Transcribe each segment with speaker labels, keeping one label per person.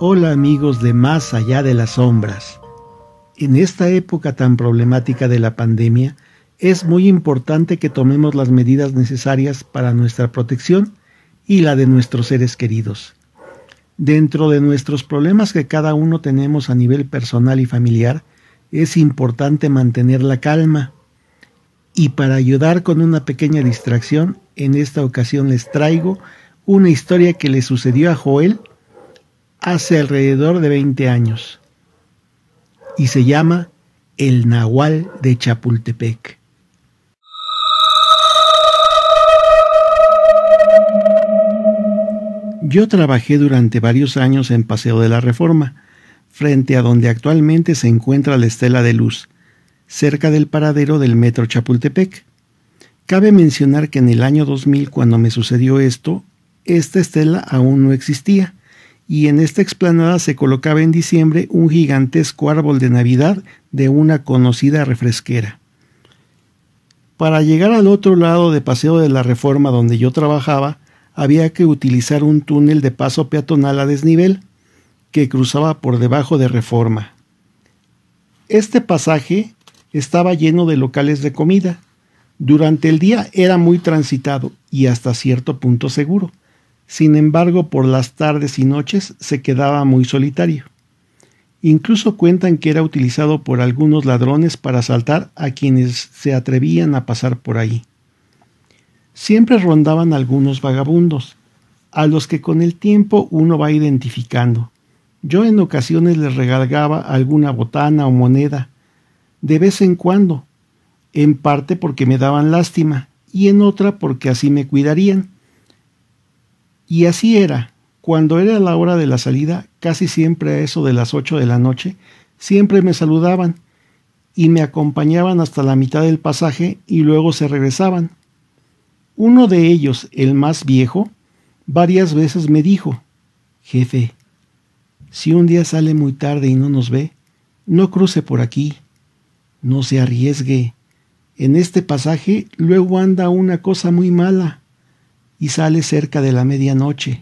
Speaker 1: Hola amigos de Más Allá de las Sombras. En esta época tan problemática de la pandemia, es muy importante que tomemos las medidas necesarias para nuestra protección y la de nuestros seres queridos. Dentro de nuestros problemas que cada uno tenemos a nivel personal y familiar, es importante mantener la calma. Y para ayudar con una pequeña distracción, en esta ocasión les traigo una historia que le sucedió a Joel hace alrededor de 20 años. Y se llama El Nahual de Chapultepec. Yo trabajé durante varios años en Paseo de la Reforma, frente a donde actualmente se encuentra la Estela de Luz, cerca del paradero del Metro Chapultepec. Cabe mencionar que en el año 2000, cuando me sucedió esto, esta estela aún no existía, y en esta explanada se colocaba en diciembre un gigantesco árbol de Navidad de una conocida refresquera. Para llegar al otro lado de Paseo de la Reforma donde yo trabajaba, había que utilizar un túnel de paso peatonal a desnivel, que cruzaba por debajo de Reforma. Este pasaje estaba lleno de locales de comida. Durante el día era muy transitado y hasta cierto punto seguro. Sin embargo, por las tardes y noches se quedaba muy solitario. Incluso cuentan que era utilizado por algunos ladrones para asaltar a quienes se atrevían a pasar por ahí. Siempre rondaban algunos vagabundos, a los que con el tiempo uno va identificando. Yo en ocasiones les regalaba alguna botana o moneda, de vez en cuando, en parte porque me daban lástima y en otra porque así me cuidarían. Y así era. Cuando era la hora de la salida, casi siempre a eso de las 8 de la noche, siempre me saludaban y me acompañaban hasta la mitad del pasaje y luego se regresaban. Uno de ellos, el más viejo, varias veces me dijo: «Jefe, si un día sale muy tarde y no nos ve, no cruce por aquí, no se arriesgue. En este pasaje luego anda una cosa muy mala y sale cerca de la medianoche.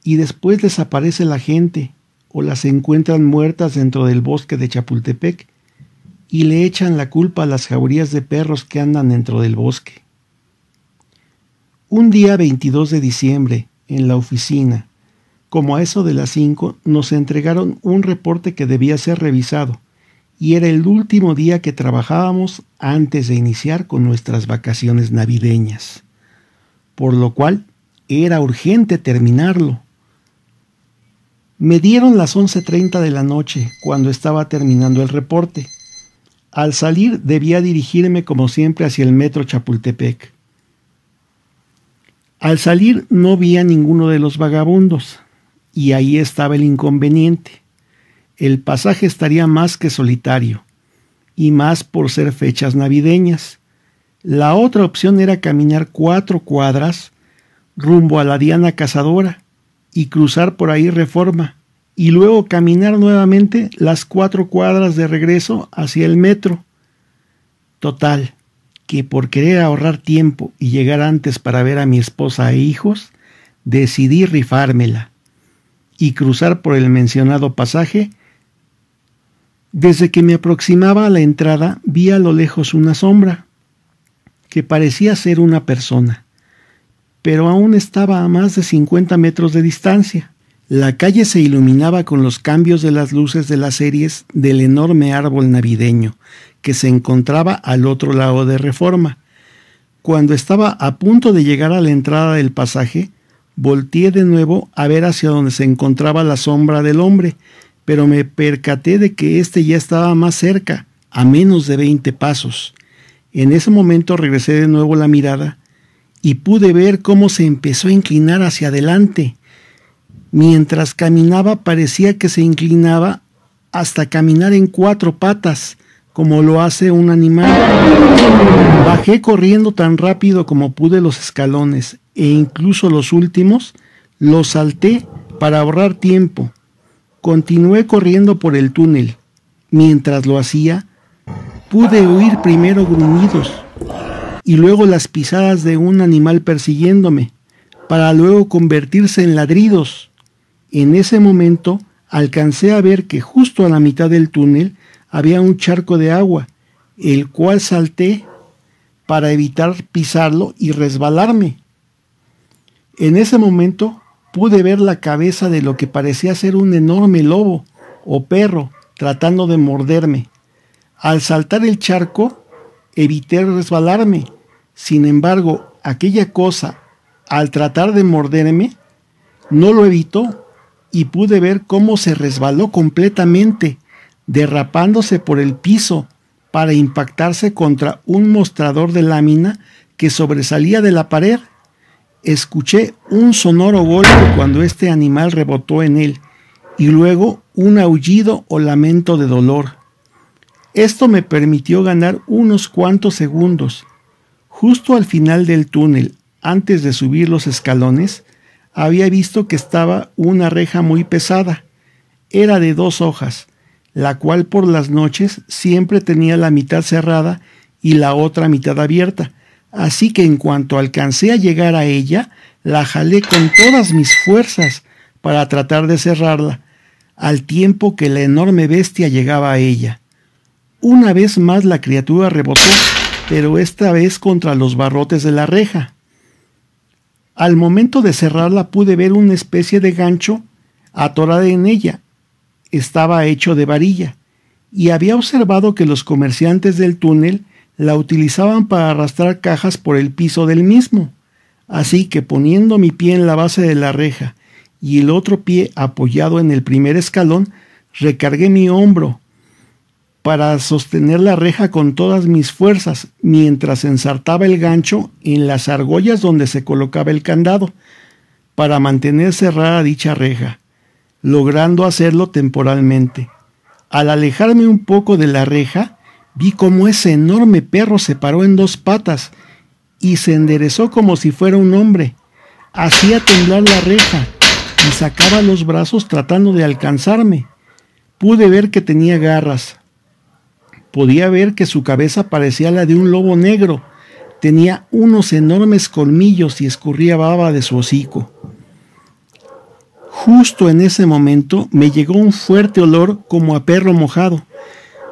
Speaker 1: Y después desaparece la gente o las encuentran muertas dentro del bosque de Chapultepec y le echan la culpa a las jaurías de perros que andan dentro del bosque». Un día 22 de diciembre, en la oficina, como a eso de las 5, nos entregaron un reporte que debía ser revisado, y era el último día que trabajábamos antes de iniciar con nuestras vacaciones navideñas, por lo cual era urgente terminarlo. Me dieron las 11:30 de la noche cuando estaba terminando el reporte. Al salir debía dirigirme como siempre hacia el Metro Chapultepec. Al salir no vi a ninguno de los vagabundos, y ahí estaba el inconveniente. El pasaje estaría más que solitario, y más por ser fechas navideñas. La otra opción era caminar 4 cuadras rumbo a la Diana Cazadora y cruzar por ahí Reforma, y luego caminar nuevamente las 4 cuadras de regreso hacia el metro. Total, que por querer ahorrar tiempo y llegar antes para ver a mi esposa e hijos, decidí rifármela y cruzar por el mencionado pasaje. Desde que me aproximaba a la entrada, vi a lo lejos una sombra, que parecía ser una persona, pero aún estaba a más de 50 metros de distancia. La calle se iluminaba con los cambios de las luces de las series del enorme árbol navideño que se encontraba al otro lado de Reforma. Cuando estaba a punto de llegar a la entrada del pasaje, volteé de nuevo a ver hacia donde se encontraba la sombra del hombre, pero me percaté de que éste ya estaba más cerca, a menos de 20 pasos. En ese momento regresé de nuevo la mirada y pude ver cómo se empezó a inclinar hacia adelante. Mientras caminaba parecía que se inclinaba hasta caminar en 4 patas, como lo hace un animal. Bajé corriendo tan rápido como pude los escalones e incluso los últimos los salté para ahorrar tiempo. Continué corriendo por el túnel. Mientras lo hacía, pude oír primero gruñidos y luego las pisadas de un animal persiguiéndome, para luego convertirse en ladridos, En ese momento alcancé a ver que justo a la mitad del túnel había un charco de agua, el cual salté para evitar pisarlo y resbalarme. En ese momento pude ver la cabeza de lo que parecía ser un enorme lobo o perro tratando de morderme. Al saltar el charco, evité resbalarme. Sin embargo, aquella cosa, al tratar de morderme, no lo evitó y pude ver cómo se resbaló completamente, derrapándose por el piso para impactarse contra un mostrador de lámina que sobresalía de la pared. Escuché un sonoro golpe cuando este animal rebotó en él y luego un aullido o lamento de dolor. Esto me permitió ganar unos cuantos segundos. Justo al final del túnel, antes de subir los escalones, había visto que estaba una reja muy pesada. Era de 2 hojas, la cual por las noches siempre tenía la mitad cerrada y la otra mitad abierta. Así que en cuanto alcancé a llegar a ella, la jalé con todas mis fuerzas para tratar de cerrarla, al tiempo que la enorme bestia llegaba a ella. Una vez más la criatura rebotó, pero esta vez contra los barrotes de la reja. Al momento de cerrarla pude ver una especie de gancho atorada en ella. Estaba hecho de varilla, y había observado que los comerciantes del túnel la utilizaban para arrastrar cajas por el piso del mismo. Así que poniendo mi pie en la base de la reja y el otro pie apoyado en el primer escalón, recargué mi hombro para sostener la reja con todas mis fuerzas mientras ensartaba el gancho en las argollas donde se colocaba el candado para mantener cerrada dicha reja, logrando hacerlo temporalmente. Al alejarme un poco de la reja, vi cómo ese enorme perro se paró en 2 patas y se enderezó como si fuera un hombre. Hacía temblar la reja y sacaba los brazos tratando de alcanzarme. Pude ver que tenía garras. Podía ver que su cabeza parecía la de un lobo negro. Tenía unos enormes colmillos y escurría baba de su hocico. Justo en ese momento me llegó un fuerte olor como a perro mojado.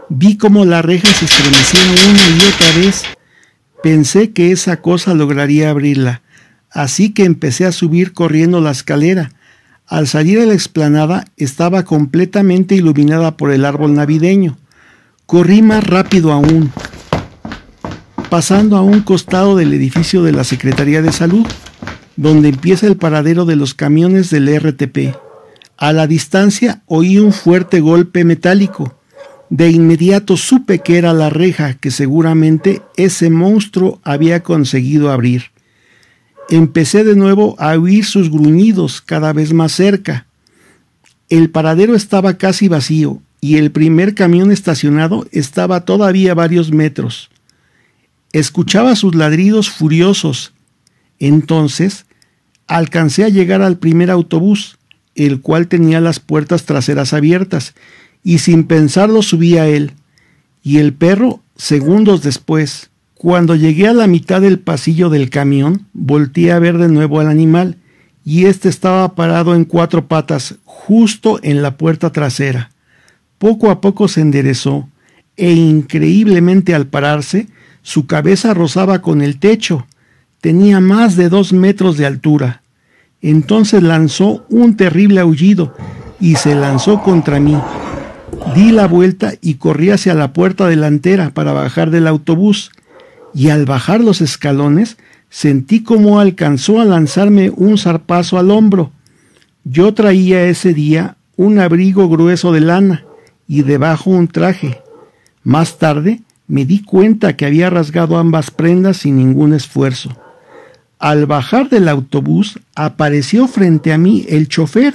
Speaker 1: Vi cómo la reja se estremecía una y otra vez. Pensé que esa cosa lograría abrirla, así que empecé a subir corriendo la escalera. Al salir a la explanada estaba completamente iluminada por el árbol navideño. Corrí más rápido aún, pasando a un costado del edificio de la Secretaría de Salud, donde empieza el paradero de los camiones del RTP. A la distancia oí un fuerte golpe metálico. De inmediato supe que era la reja que seguramente ese monstruo había conseguido abrir. Empecé de nuevo a oír sus gruñidos cada vez más cerca. El paradero estaba casi vacío y el primer camión estacionado estaba todavía a varios metros. Escuchaba sus ladridos furiosos. Entonces alcancé a llegar al primer autobús, el cual tenía las puertas traseras abiertas, y sin pensarlo subí a él, y el perro segundos después. Cuando llegué a la mitad del pasillo del camión, volteé a ver de nuevo al animal, y éste estaba parado en 4 patas, justo en la puerta trasera. Poco a poco se enderezó, e increíblemente al pararse, su cabeza rozaba con el techo. Tenía más de 2 metros de altura. Entonces lanzó un terrible aullido, y se lanzó contra mí. Di la vuelta y corrí hacia la puerta delantera para bajar del autobús, y al bajar los escalones sentí cómo alcanzó a lanzarme un zarpazo al hombro. Yo traía ese día un abrigo grueso de lana y debajo un traje. Más tarde me di cuenta que había rasgado ambas prendas sin ningún esfuerzo. Al bajar del autobús apareció frente a mí el chofer,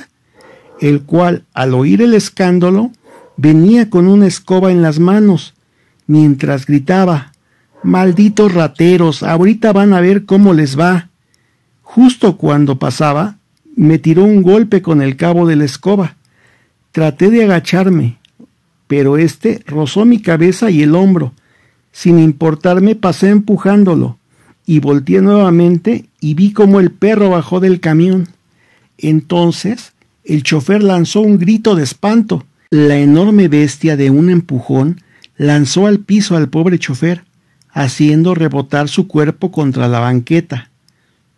Speaker 1: el cual, al oír el escándalo, venía con una escoba en las manos, mientras gritaba: «¡Malditos rateros! Ahorita van a ver cómo les va». Justo cuando pasaba, me tiró un golpe con el cabo de la escoba. Traté de agacharme, pero este rozó mi cabeza y el hombro. Sin importarme, pasé empujándolo, y volteé nuevamente y vi cómo el perro bajó del camión. Entonces El chofer lanzó un grito de espanto. La enorme bestia de un empujón lanzó al piso al pobre chofer, haciendo rebotar su cuerpo contra la banqueta.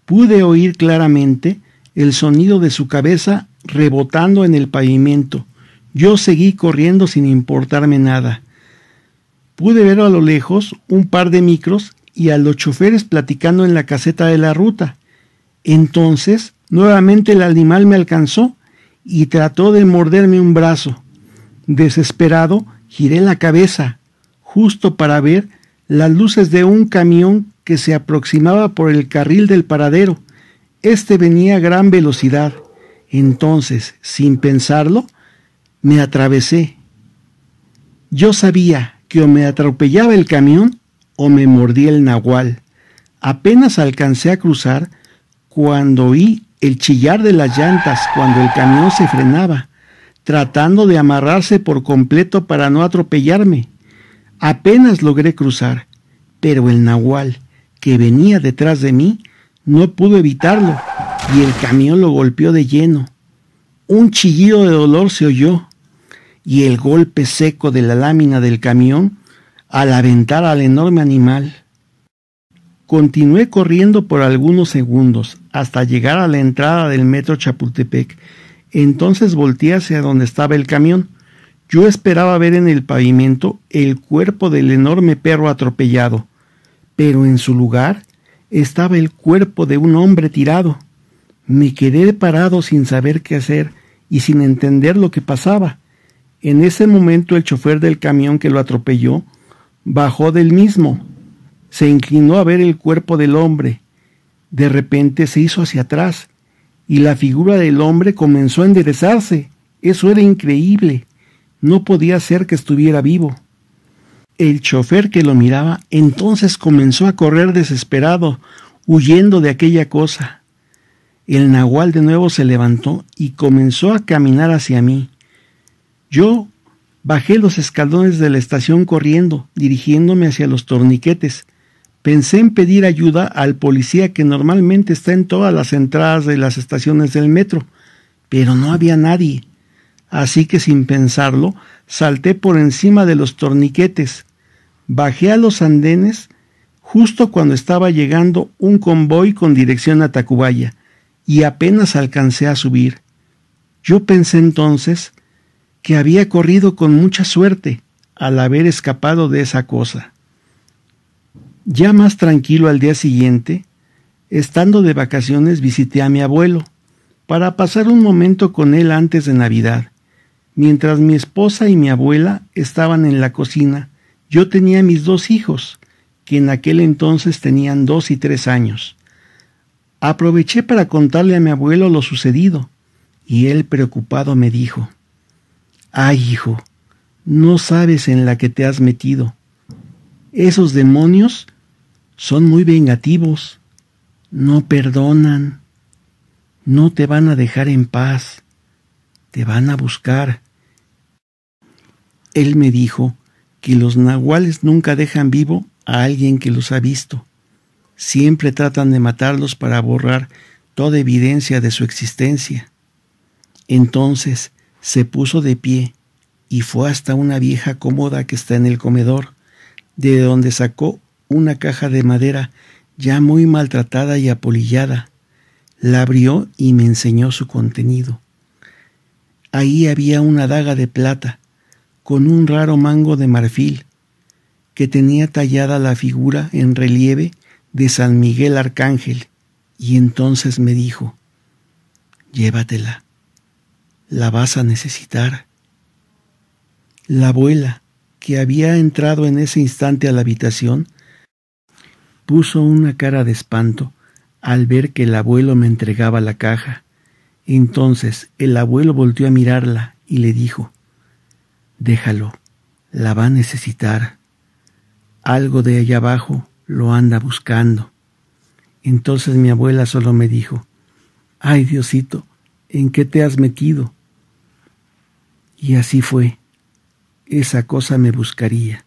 Speaker 1: Pude oír claramente el sonido de su cabeza rebotando en el pavimento. Yo seguí corriendo sin importarme nada. Pude ver a lo lejos un par de micros y a los choferes platicando en la caseta de la ruta. Entonces, nuevamente el animal me alcanzó y trató de morderme un brazo. Desesperado, giré la cabeza, justo para ver las luces de un camión que se aproximaba por el carril del paradero. Este venía a gran velocidad. Entonces, sin pensarlo, me atravesé. Yo sabía que o me atropellaba el camión o me mordía el nahual. Apenas alcancé a cruzar cuando oí el chillar de las llantas cuando el camión se frenaba, tratando de amarrarse por completo para no atropellarme. Apenas logré cruzar, pero el nahual, que venía detrás de mí, no pudo evitarlo y el camión lo golpeó de lleno. Un chillido de dolor se oyó y el golpe seco de la lámina del camión al aventar al enorme animal. Continué corriendo por algunos segundos hasta llegar a la entrada del metro Chapultepec. Entonces volteé hacia donde estaba el camión. Yo esperaba ver en el pavimento el cuerpo del enorme perro atropellado, pero en su lugar estaba el cuerpo de un hombre tirado. Me quedé parado sin saber qué hacer y sin entender lo que pasaba. En ese momento el chofer del camión que lo atropelló bajó del mismo. Se inclinó a ver el cuerpo del hombre. De repente se hizo hacia atrás y la figura del hombre comenzó a enderezarse. Eso era increíble. No podía ser que estuviera vivo. El chofer que lo miraba entonces comenzó a correr desesperado, huyendo de aquella cosa. El nahual de nuevo se levantó y comenzó a caminar hacia mí. Yo bajé los escalones de la estación corriendo, dirigiéndome hacia los torniquetes. Pensé en pedir ayuda al policía que normalmente está en todas las entradas de las estaciones del metro, pero no había nadie. Así que sin pensarlo, salté por encima de los torniquetes. Bajé a los andenes justo cuando estaba llegando un convoy con dirección a Tacubaya, y apenas alcancé a subir. Yo pensé entonces que había corrido con mucha suerte al haber escapado de esa cosa. Ya más tranquilo al día siguiente, estando de vacaciones visité a mi abuelo, para pasar un momento con él antes de Navidad. Mientras mi esposa y mi abuela estaban en la cocina, yo tenía mis 2 hijos, que en aquel entonces tenían 2 y 3 años. Aproveché para contarle a mi abuelo lo sucedido, y él preocupado me dijo: «Ay, hijo, no sabes en la que te has metido. Esos demonios son muy vengativos, no perdonan, no te van a dejar en paz, te van a buscar». Él me dijo que los nahuales nunca dejan vivo a alguien que los ha visto. Siempre tratan de matarlos para borrar toda evidencia de su existencia. Entonces se puso de pie y fue hasta una vieja cómoda que está en el comedor, de donde sacó una caja de madera ya muy maltratada y apolillada. La abrió y me enseñó su contenido. Ahí había una daga de plata con un raro mango de marfil que tenía tallada la figura en relieve de San Miguel Arcángel, y entonces me dijo: «Llévatela, la vas a necesitar». La abuela, que había entrado en ese instante a la habitación, puso una cara de espanto al ver que el abuelo me entregaba la caja. Entonces el abuelo volteó a mirarla y le dijo: «Déjalo, la va a necesitar. Algo de allá abajo lo anda buscando». Entonces mi abuela solo me dijo: «Ay, Diosito, ¿en qué te has metido?». Y así fue. Esa cosa me buscaría,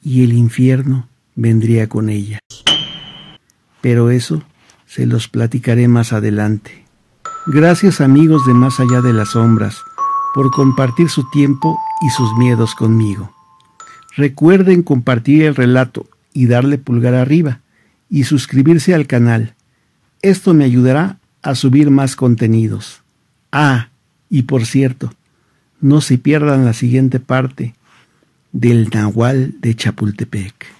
Speaker 1: y el infierno vendría con ella. Pero eso se los platicaré más adelante. Gracias amigos de Más Allá de las Sombras por compartir su tiempo y sus miedos conmigo. Recuerden compartir el relato y darle pulgar arriba y suscribirse al canal. Esto me ayudará a subir más contenidos. Ah, y por cierto, no se pierdan la siguiente parte del Nahual de Chapultepec.